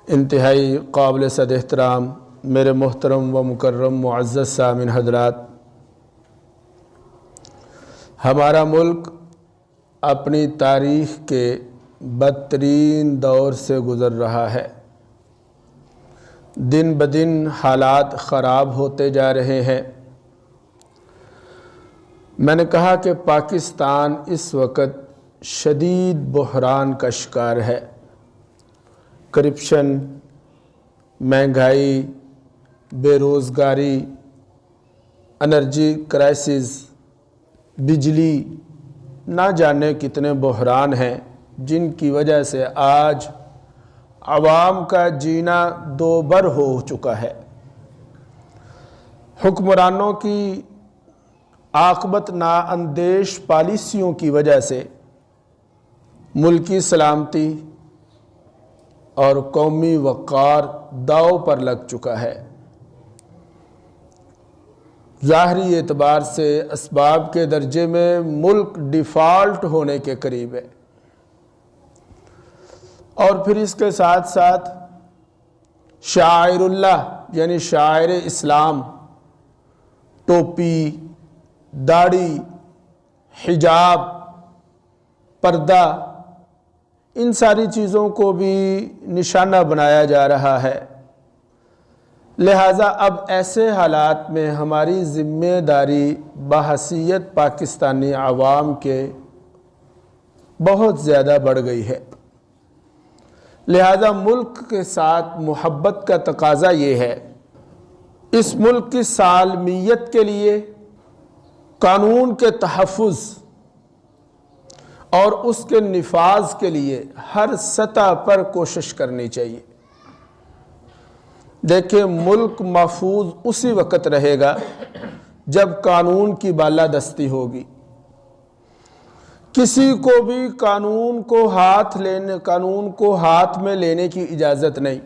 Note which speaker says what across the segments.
Speaker 1: انتہائی قابل صد احترام میرے محترم و مکرم معزز سامعین حضرات، ہمارا ملک اپنی تاریخ کے بدترین دور سے گزر رہا ہے۔ دن بدن حالات خراب ہوتے جا رہے ہیں۔ میں نے کہا کہ پاکستان اس وقت شدید بحران کا شکار ہے۔ کرپشن، مہنگائی، بے روزگاری، انرجی کرائسس، بجلی، نہ جانے کتنے بحران ہیں جن کی وجہ سے آج عوام کا جینا دوبر ہو چکا ہے۔ حکمرانوں کی عاقبت نااندیش پالیسیوں کی وجہ سے ملکی سلامتی اور قومی وقار داؤ پر لگ چکا ہے۔ ظاہری اعتبار سے اسباب کے درجے میں ملک ڈیفالٹ ہونے کے قریب ہے، اور پھر اس کے ساتھ ساتھ شاعر اللہ یعنی شاعر اسلام، ٹوپی، داڑھی، حجاب، پردہ، ان ساری چیزوں کو بھی نشانہ بنایا جا رہا ہے۔ لہٰذا اب ایسے حالات میں ہماری ذمہ داری بحیثیت پاکستانی عوام کے بہت زیادہ بڑھ گئی ہے۔ لہٰذا ملک کے ساتھ محبت کا تقاضا یہ ہے، اس ملک کی سالمیت کے لیے قانون کے تحفظ اور اس کے نفاذ کے لیے ہر سطح پر کوشش کرنی چاہیے۔ دیکھیں، ملک محفوظ اسی وقت رہے گا جب قانون کی بالادستی ہوگی۔ کسی کو بھی قانون کو ہاتھ میں لینے کی اجازت نہیں۔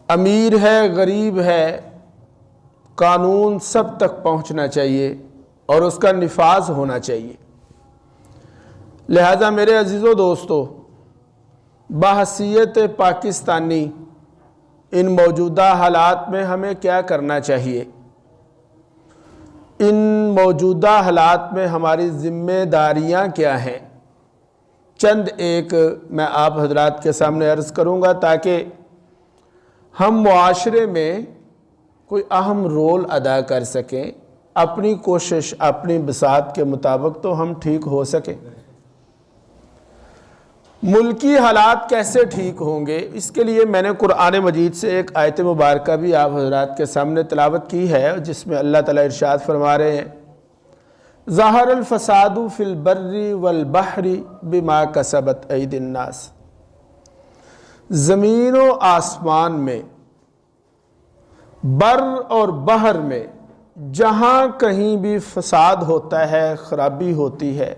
Speaker 1: امیر ہے، غریب ہے، قانون سب تک پہنچنا چاہیے اور اس کا نفاذ ہونا چاہیے۔ لہذا میرے عزیزو دوستو، بحیثیت پاکستانی ان موجودہ حالات میں ہمیں کیا کرنا چاہیے؟ ان موجودہ حالات میں ہماری ذمہ داریاں کیا ہیں؟ چند ایک میں آپ حضرات کے سامنے عرض کروں گا تاکہ ہم معاشرے میں کوئی اہم رول ادا کر سکیں، اپنی کوشش اپنی بساط کے مطابق تو ہم ٹھیک ہو سکیں۔ ملکی حالات کیسے ٹھیک ہوں گے؟ اس کے لیے میں نے قرآن مجید سے ایک آیت مبارکہ بھی آپ حضرات کے سامنے تلاوت کی ہے، جس میں اللہ تعالیٰ ارشاد فرما رہے ہیں، ظہر الفساد فی البر والبحر بما کسبت ایدی الناس۔ زمین و آسمان میں، بر اور بحر میں جہاں کہیں بھی فساد ہوتا ہے، خرابی ہوتی ہے،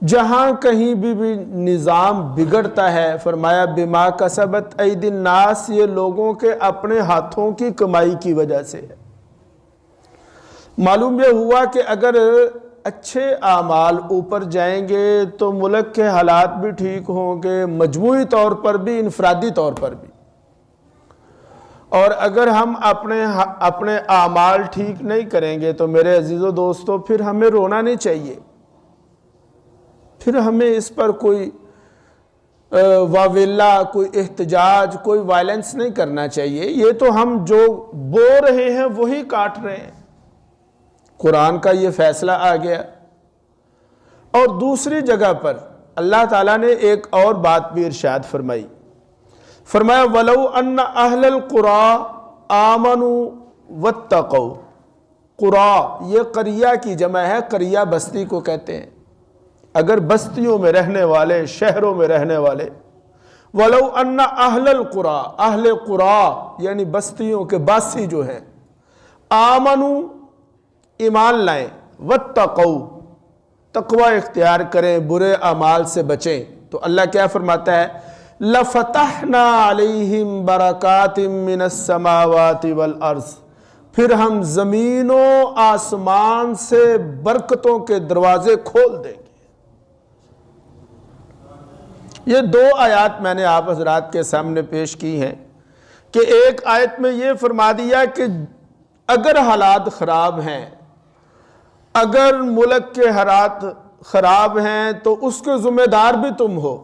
Speaker 1: جہاں کہیں بھی نظام بگڑتا ہے، فرمایا بما کسبت ایدی الناس، یہ لوگوں کے اپنے ہاتھوں کی کمائی کی وجہ سے ہے۔ معلوم یہ ہوا کہ اگر اچھے اعمال اوپر جائیں گے تو ملک کے حالات بھی ٹھیک ہوں گے، مجموعی طور پر بھی، انفرادی طور پر بھی۔ اور اگر ہم اپنے اعمال ٹھیک نہیں کریں گے تو میرے عزیزو دوستو، پھر ہمیں رونا نہیں چاہیے، پھر ہمیں اس پر کوئی واویلا، کوئی احتجاج، کوئی وائلنس نہیں کرنا چاہیے۔ یہ تو ہم جو بو رہے ہیں وہی کاٹ رہے ہیں۔ قرآن کا یہ فیصلہ آ گیا۔ اور دوسری جگہ پر اللہ تعالیٰ نے ایک اور بات بھی ارشاد فرمائی، فرمایا وَلَوْ أَنَّ أَهْلَ الْقُرَىٰ آمَنُوا وَاتَّقَوْا۔ قرآ یہ قریہ کی جمع ہے، قریہ بستی کو کہتے ہیں۔ اگر بستیوں میں رہنے والے، شہروں میں رہنے والے، وَلَوْ أَنَّ أَهْلَ الْقُرَىٰ، اہل قرآ یعنی بستیوں کے باسی جو ہیں، آمنوا ایمان لائیں، وَاتَّقَوْا تقوی اختیار کریں، برے اعمال سے بچیں، تو اللہ کیا فرماتا ہے، لَفَتَحْنَا عَلَيْهِمْ بَرَكَاتٍ مِّنَ السَّمَاوَاتِ وَالْأَرْضِ، پھر ہم زمین و آسمان سے برکتوں کے دروازے کھول دیں گے۔ یہ دو آیات میں نے آپ حضرات کے سامنے پیش کی ہیں کہ ایک آیت میں یہ فرما دیا کہ اگر حالات خراب ہیں، اگر ملک کے حالات خراب ہیں تو اس کے ذمہ دار بھی تم ہو،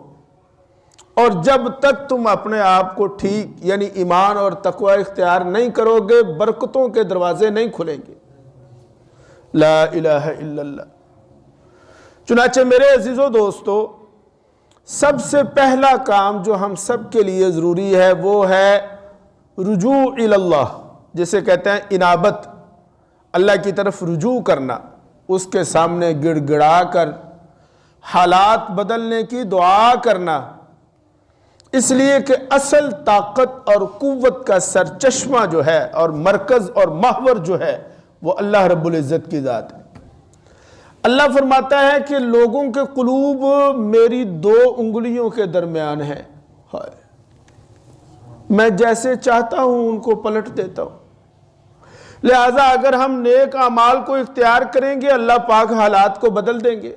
Speaker 1: اور جب تک تم اپنے آپ کو ٹھیک یعنی ایمان اور تقوی اختیار نہیں کرو گے برکتوں کے دروازے نہیں کھلیں گے۔ لا الہ الا اللہ۔ چنانچہ میرے عزیزو دوستو، سب سے پہلا کام جو ہم سب کے لیے ضروری ہے وہ ہے رجوع اللہ، جسے کہتے ہیں انابت، اللہ کی طرف رجوع کرنا، اس کے سامنے گڑ گڑا کر حالات بدلنے کی دعا کرنا، اس لیے کہ اصل طاقت اور قوت کا سرچشمہ جو ہے اور مرکز اور محور جو ہے وہ اللہ رب العزت کی ذات ہے۔ اللہ فرماتا ہے کہ لوگوں کے قلوب میری 2 انگلیوں کے درمیان ہیں، میں جیسے چاہتا ہوں ان کو پلٹ دیتا ہوں۔ لہٰذا اگر ہم نیک اعمال کو اختیار کریں گے اللہ پاک حالات کو بدل دیں گے۔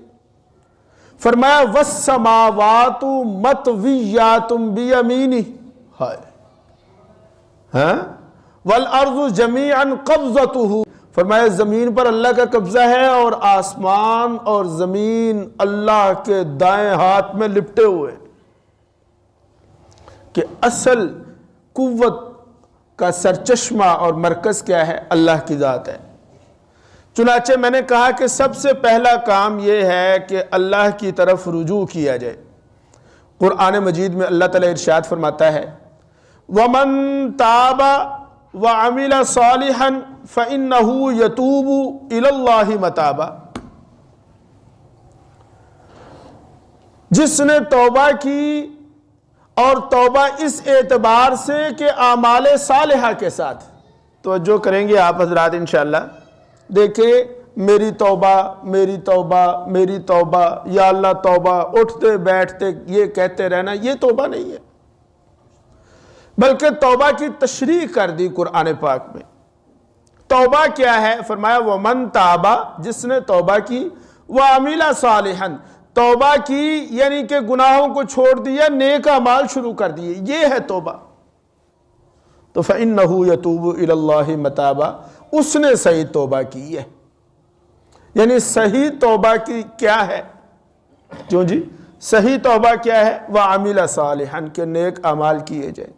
Speaker 1: فرمایا وَالسَّمَاوَاتُ مَطْوِيَّاتٌ بِيَمِينِهِ، وَالْأَرْضُ جَمِيعًا قَبْضَتُهُ، فرمایا زمین پر اللہ کا قبضہ ہے اور آسمان اور زمین اللہ کے دائیں ہاتھ میں لپٹے ہوئے، کہ اصل قوت کا سرچشمہ اور مرکز کیا ہے؟ اللہ کی ذات ہے۔ چنانچہ میں نے کہا کہ سب سے پہلا کام یہ ہے کہ اللہ کی طرف رجوع کیا جائے۔ قرآن مجید میں اللہ تعالیٰ ارشاد فرماتا ہے وَمَن تَابَ وَعَمِلَ صَالِحًا فَإِنَّهُ يَتُوبُ إِلَى اللَّهِ مَتَابًا، جس نے توبہ کی، اور توبہ اس اعتبار سے کہ اعمال صالحہ کے ساتھ، توجہ کریں گے آپ حضرات انشاءاللہ۔ دیکھیں میری توبہ میری توبہ میری توبہ، یا اللہ توبہ، اٹھتے بیٹھتے یہ کہتے رہنا، یہ توبہ نہیں ہے، بلکہ توبہ کی تشریح کر دی قرآن پاک میں۔ توبہ کیا ہے؟ فرمایا وَمَن تَابَ، جس نے توبہ کی، وَعَمِلَ صَالِحًا، توبہ کی یعنی کہ گناہوں کو چھوڑ دیا، نیک اعمال شروع کر دیے، یہ ہے توبہ۔ تو فَإِنَّهُ يَتُوبُ إِلَى اللَّهِ مَتَابًا، اس نے صحیح توبہ کی ہے۔ یعنی صحیح توبہ کی کیا ہے؟ کیوں جی؟ صحیح توبہ کیا ہے؟ وَعَمِلَ صَالِحًا، کہ نیک اعمال کیے جائیں۔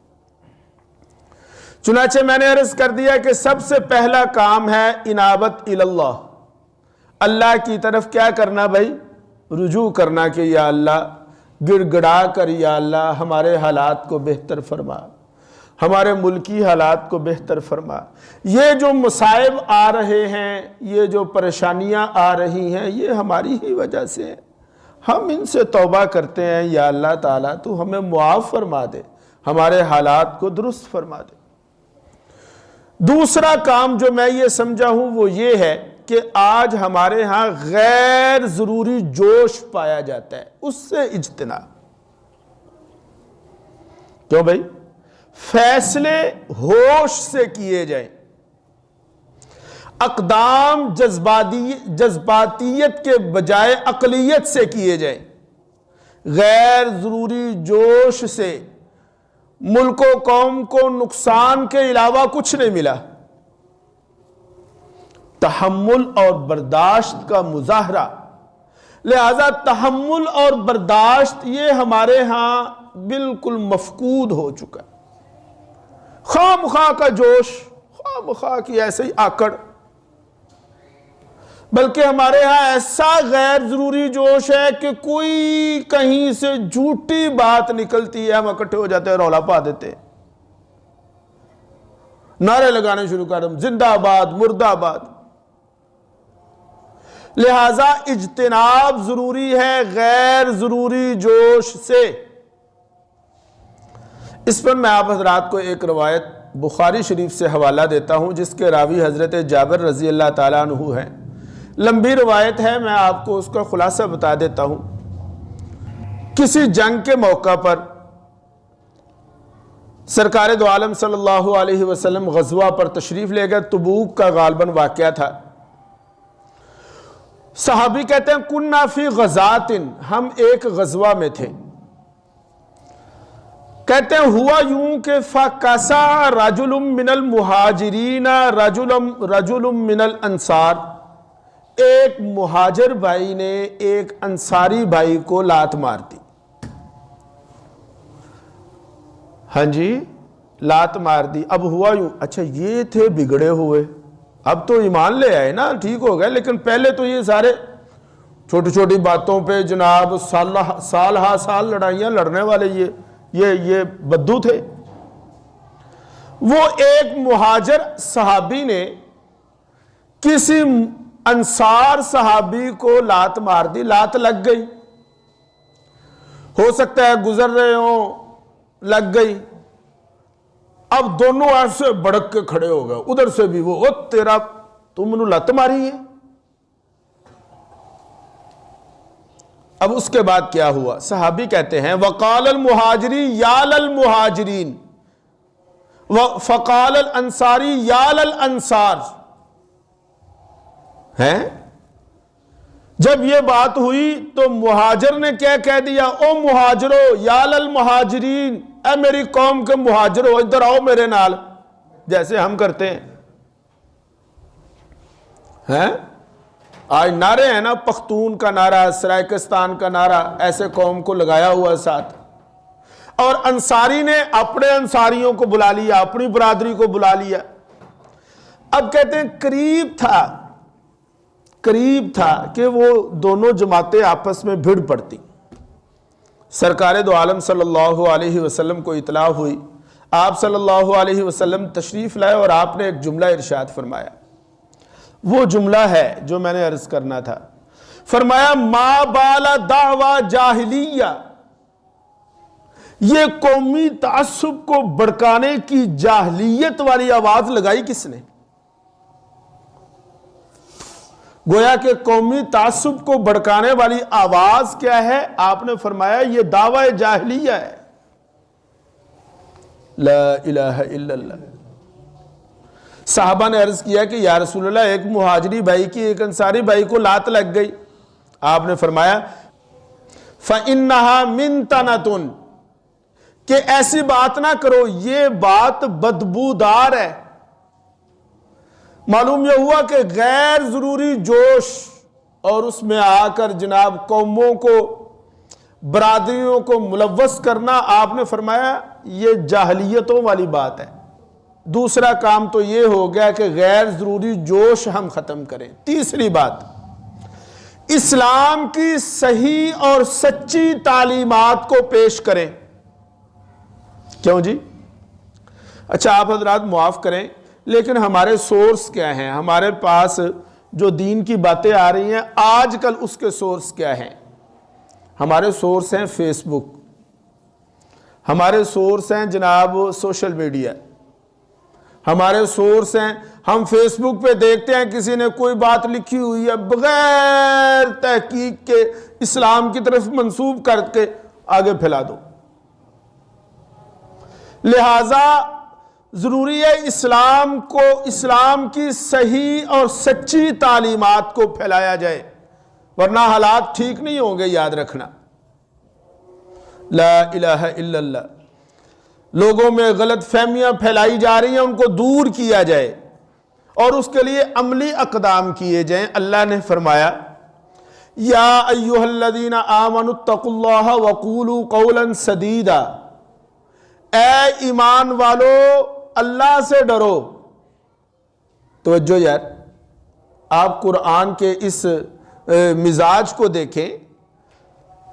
Speaker 1: چنانچہ میں نے عرض کر دیا کہ سب سے پہلا کام ہے انابت اللہ، اللہ کی طرف کیا کرنا بھائی؟ رجوع کرنا، کہ یا اللہ گڑ گڑا کر یا اللہ ہمارے حالات کو بہتر فرما، ہمارے ملکی حالات کو بہتر فرما، یہ جو مصائب آ رہے ہیں، یہ جو پریشانیاں آ رہی ہیں، یہ ہماری ہی وجہ سے ہیں، ہم ان سے توبہ کرتے ہیں، یا اللہ تعالیٰ تو ہمیں معاف فرما دے، ہمارے حالات کو درست فرما دے۔ دوسرا کام جو میں یہ سمجھا ہوں وہ یہ ہے کہ آج ہمارے ہاں غیر ضروری جوش پایا جاتا ہے، اس سے اجتناب۔ کیوں بھائی؟ فیصلے ہوش سے کیے جائیں، اقدام جذباتیت کے بجائے عقلیت سے کیے جائیں۔ غیر ضروری جوش سے ملک و قوم کو نقصان کے علاوہ کچھ نہیں ملا۔ تحمل اور برداشت کا مظاہرہ، لہذا تحمل اور برداشت یہ ہمارے ہاں بالکل مفقود ہو چکا ہے۔ خواہ مخواہ کا جوش، خواہ مخواہ کی ایسے ہی آکڑ، بلکہ ہمارے ہاں ایسا غیر ضروری جوش ہے کہ کوئی کہیں سے جھوٹی بات نکلتی ہے ہم اکٹھے ہو جاتے ہیں، رولا پا دیتے ہیں، نعرے لگانے شروع کر دیں، زندہ آباد مردہ آباد۔ لہذا اجتناب ضروری ہے غیر ضروری جوش سے۔ اس پر میں آپ حضرات کو ایک روایت بخاری شریف سے حوالہ دیتا ہوں جس کے راوی حضرت جابر رضی اللہ تعالیٰ عنہ ہیں۔ لمبی روایت ہے، میں آپ کو اس کا خلاصہ بتا دیتا ہوں۔ کسی جنگ کے موقع پر سرکار دو عالم صلی اللہ علیہ وسلم غزوہ پر تشریف لے گئے، تبوک کا غالباً واقعہ تھا۔ صحابی کہتے ہیں کننا فی غزات، ہم ایک غزوہ میں تھے، کہتے ہیں ہوا یوں کہ فَقَسَا رَجُلٌ مِّنَ الْمُحَاجِرِينَ رَجُلٌ مِّنَ الْأَنصَارِ، ایک مہاجر بھائی نے ایک انصاری بھائی کو لات مار دی. ہاں جی، لات مار دی. اب ہوا یوں، اچھا یہ تھے بگڑے ہوئے، اب تو ایمان لے آئے نا، ٹھیک ہو گئے، لیکن پہلے تو یہ سارے چھوٹی چھوٹی باتوں پہ جناب سال ہا سال لڑائیاں لڑنے والے یہ بدو تھے. وہ ایک مہاجر صحابی نے کسی انصار صحابی کو لات مار دی، لات لگ گئی. ہو سکتا ہے گزر رہے ہوں، لگ گئی. اب دونوں ایسے بڑک کے کھڑے ہو گئے، ادھر سے بھی وہ تیرا تم نے لت ماری ہے. اب اس کے بعد کیا ہوا؟ صحابی کہتے ہیں وقال المہاجری یا للمہاجرین فقال الانصاری یا للانصار. ہیں جب یہ بات ہوئی تو مہاجر نے کیا کہہ دیا؟ او مہاجرو یا للمہاجرین، اے میری قوم کے مہاجرو ادھر آؤ میرے نال، جیسے ہم کرتے ہیں. آج نعرے ہیں نا، پختون کا نعرہ، سرائکستان کا نعرہ، ایسے قوم کو لگایا ہوا ساتھ. اور انصاری نے اپنے انصاریوں کو بلا لیا، اپنی برادری کو بلا لیا. اب کہتے ہیں قریب تھا کہ وہ دونوں جماعتیں آپس میں بھڑ پڑتی. سرکار دو عالم صلی اللہ علیہ وسلم کو اطلاع ہوئی. آپ صلی اللہ علیہ وسلم تشریف لائے اور آپ نے ایک جملہ ارشاد فرمایا. وہ جملہ ہے جو میں نے عرض کرنا تھا. فرمایا ما بال دعوی جاہلیہ، یہ قومی تعصب کو بڑکانے کی جاہلیت والی آواز لگائی کس نے؟ گویا کہ قومی تعصب کو بڑکانے والی آواز کیا ہے؟ آپ نے فرمایا یہ دعوی جاہلیہ ہے. لا الہ الا اللہ. صحابہ نے عرض کیا کہ یا رسول اللہ، ایک مہاجری بھائی کی ایک انصاری بھائی کو لات لگ گئی. آپ نے فرمایا فَإِنَّهَا مِن تَنَتٌ، کہ ایسی بات نہ کرو، یہ بات بدبودار ہے. معلوم یہ ہوا کہ غیر ضروری جوش اور اس میں آ کر جناب قوموں کو، برادریوں کو ملوث کرنا، آپ نے فرمایا یہ جاہلیتوں والی بات ہے. دوسرا کام تو یہ ہو گیا کہ غیر ضروری جوش ہم ختم کریں. تیسری بات، اسلام کی صحیح اور سچی تعلیمات کو پیش کریں. کیوں جی؟ اچھا آپ حضرات معاف کریں، لیکن ہمارے سورس کیا ہیں؟ ہمارے پاس جو دین کی باتیں آ رہی ہیں آج کل، اس کے سورس کیا ہیں؟ ہمارے سورس ہیں فیس بک، ہمارے سورس ہیں جناب سوشل میڈیا، ہمارے سورس ہیں، ہم فیس بک پہ دیکھتے ہیں کسی نے کوئی بات لکھی ہوئی ہے بغیر تحقیق کے اسلام کی طرف منسوب کر کے آگے پھیلا دو. لہذا ضروری ہے اسلام کی صحیح اور سچی تعلیمات کو پھیلایا جائے، ورنہ حالات ٹھیک نہیں ہوں گے. یاد رکھنا، لا الہ الا اللہ. لوگوں میں غلط فہمیاں پھیلائی جا رہی ہیں، ان کو دور کیا جائے اور اس کے لیے عملی اقدام کیے جائیں. اللہ نے فرمایا یا ایھا الذین آمنوا اتقوا اللہ وقولوا قولا سدیدا، اے ایمان والو اللہ سے ڈرو. توجہ یار، آپ قرآن کے اس مزاج کو دیکھیں.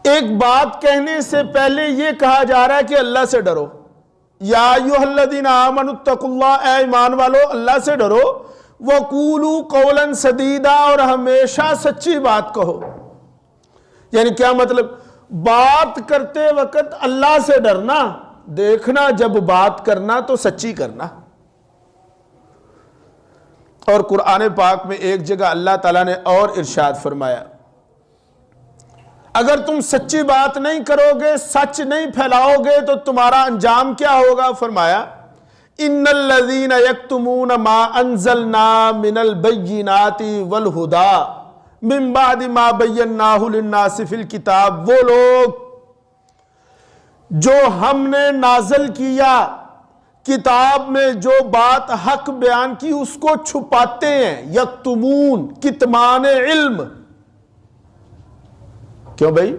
Speaker 1: ایک بات کہنے سے پہلے یہ کہا جا رہا ہے کہ اللہ سے ڈرو. یا ایھا الذین آمنوا اتقوا اللہ، اے ایمان والو اللہ سے ڈرو. وقولوا قولا سدیدا، اور ہمیشہ سچی بات کہو. یعنی کیا مطلب؟ بات کرتے وقت اللہ سے ڈرنا، دیکھنا جب بات کرنا تو سچی کرنا. اور قرآن پاک میں ایک جگہ اللہ تعالیٰ نے اور ارشاد فرمایا اگر تم سچی بات نہیں کرو گے، سچ نہیں پھیلاؤ گے تو تمہارا انجام کیا ہوگا؟ فرمایا ان الذین یکتمون ما انزلنا من البینات والہدی من بعد ما بیناہ للناس فی الکتاب، وہ لوگ جو ہم نے نازل کیا کتاب میں جو بات حق بیان کی اس کو چھپاتے ہیں. یکتمون کتمان علم. کیوں بھائی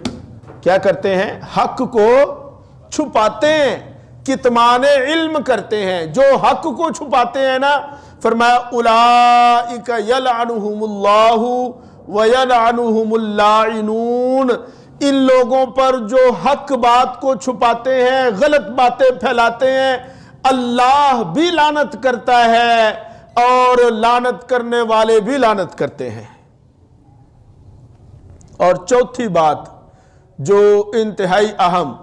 Speaker 1: کیا کرتے ہیں؟ حق کو چھپاتے ہیں, کتمان علم کرتے ہیں. جو حق کو چھپاتے ہیں نا, فرمایا اولئک یلعنہم اللہ ویلعنہم اللاعنون. ان لوگوں پر جو حق بات کو چھپاتے ہیں, غلط باتیں پھیلاتے ہیں, اللہ بھی لعنت کرتا ہے اور لعنت کرنے والے بھی لعنت کرتے ہیں. اور چوتھی بات جو انتہائی اہم,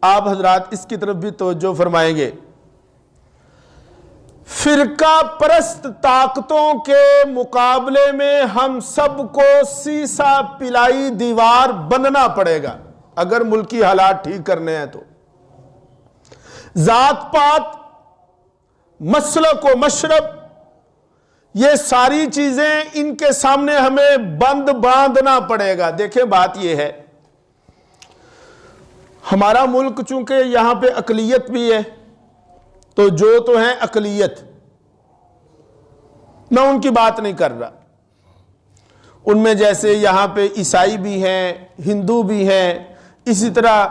Speaker 1: آپ حضرات اس کی طرف بھی توجہ فرمائیں گے, فرقہ پرست طاقتوں کے مقابلے میں ہم سب کو سیسا پلائی دیوار بننا پڑے گا اگر ملکی حالات ٹھیک کرنے ہیں تو. ذات پات, مسلک و مشرب, یہ ساری چیزیں ان کے سامنے ہمیں بند باندھنا پڑے گا. دیکھیں بات یہ ہے, ہمارا ملک چونکہ یہاں پہ اقلیت بھی ہے, تو جو تو ہیں اقلیت, میں ان کی بات نہیں کر رہا, ان میں جیسے یہاں پہ عیسائی بھی ہیں, ہندو بھی ہیں, اسی طرح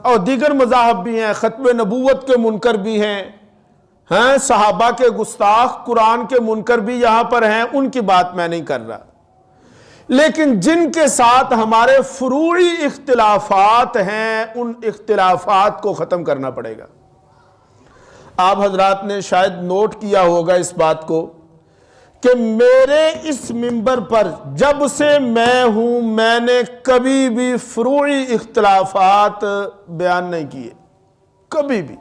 Speaker 1: اور دیگر مذاہب بھی ہیں, ختم نبوت کے منکر بھی ہیں, صحابہ کے گستاخ, قرآن کے منکر بھی یہاں پر ہیں, ان کی بات میں نہیں کر رہا. لیکن جن کے ساتھ ہمارے فروعی اختلافات ہیں, ان اختلافات کو ختم کرنا پڑے گا. آپ حضرات نے شاید نوٹ کیا ہوگا اس بات کو کہ میرے اس منبر پر جب سے میں ہوں, میں نے کبھی بھی فروعی اختلافات بیان نہیں کیے, کبھی بھی.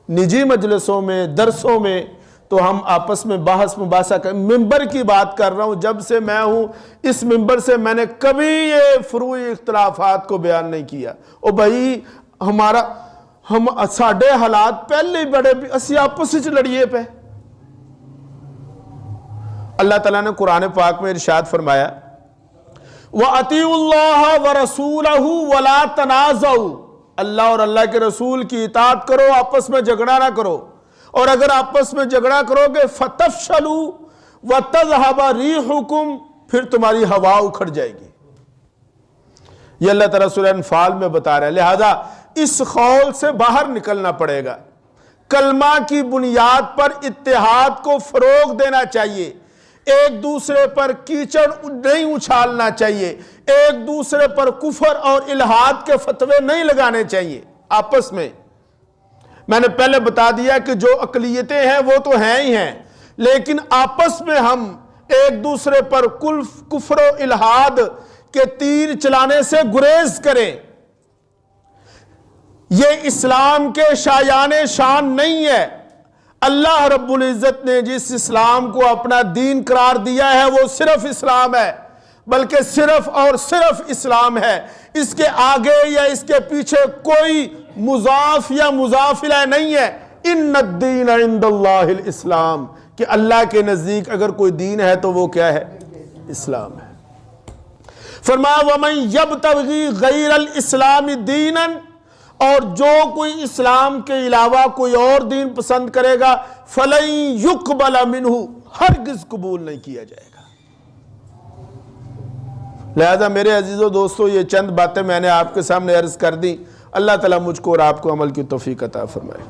Speaker 1: نجی مجلسوں میں, درسوں میں تو ہم آپس میں بحث مباحثہ کر, منبر کی بات کر رہا ہوں, جب سے میں ہوں اس منبر سے میں نے کبھی یہ فروعی اختلافات کو بیان نہیں کیا. او بھائی ہم ساڑھے حالات پہلے ہی بڑے اسی آپس سے لڑیے پہ. اللہ تعالیٰ نے قرآن پاک میں ارشاد فرمایا وَأَطِيعُوا اللَّهَ وَرَسُولَهُ وَلَا تَنَازَعُوا. اللہ اور اللہ کے رسول کی اطاعت کرو, آپس میں جھگڑا نہ کرو, اور اگر آپس میں جھگڑا کرو گے فَتَفْشَلُوا وَتَذْهَبَ رِيحُكُمْ, پھر تمہاری ہوا اکھڑ جائے گی. یہ اللہ تعالیٰ سورہ انفال میں بتا رہا ہے. لہذا اس خول سے باہر نکلنا پڑے گا. کلمہ کی بنیاد پر اتحاد کو فروغ دینا چاہیے, ایک دوسرے پر کیچڑ نہیں اچھالنا چاہیے, ایک دوسرے پر کفر اور الہاد کے فتوے نہیں لگانے چاہیے آپس میں. میں نے پہلے بتا دیا کہ جو اقلیتیں ہیں وہ تو ہیں ہی ہیں, لیکن آپس میں ہم ایک دوسرے پر کفر و الہاد کے تیر چلانے سے گریز کریں. یہ اسلام کے شایان شان نہیں ہے. اللہ رب العزت نے جس اسلام کو اپنا دین قرار دیا ہے وہ صرف اسلام ہے, بلکہ صرف اور صرف اسلام ہے. اس کے آگے یا اس کے پیچھے کوئی مضاف یا مضاف الیہ نہیں ہے. ان الدین عند اللہ الاسلام, کہ اللہ کے نزدیک اگر کوئی دین ہے تو وہ کیا ہے؟ اسلام ہے. فرمایا وَمَن يَبْتَغِي غَيْرَ الْإِسْلَامِ دِينًا, اور جو کوئی اسلام کے علاوہ کوئی اور دین پسند کرے گا فَلَن يُقْبَلَ مِنْهُ, ہرگز قبول نہیں کیا جائے گا. لہذا میرے عزیزو دوستو, یہ چند باتیں میں نے آپ کے سامنے عرض کر دی. اللہ تعالیٰ مجھ کو اور آپ کو عمل کی توفیق عطا فرمائے.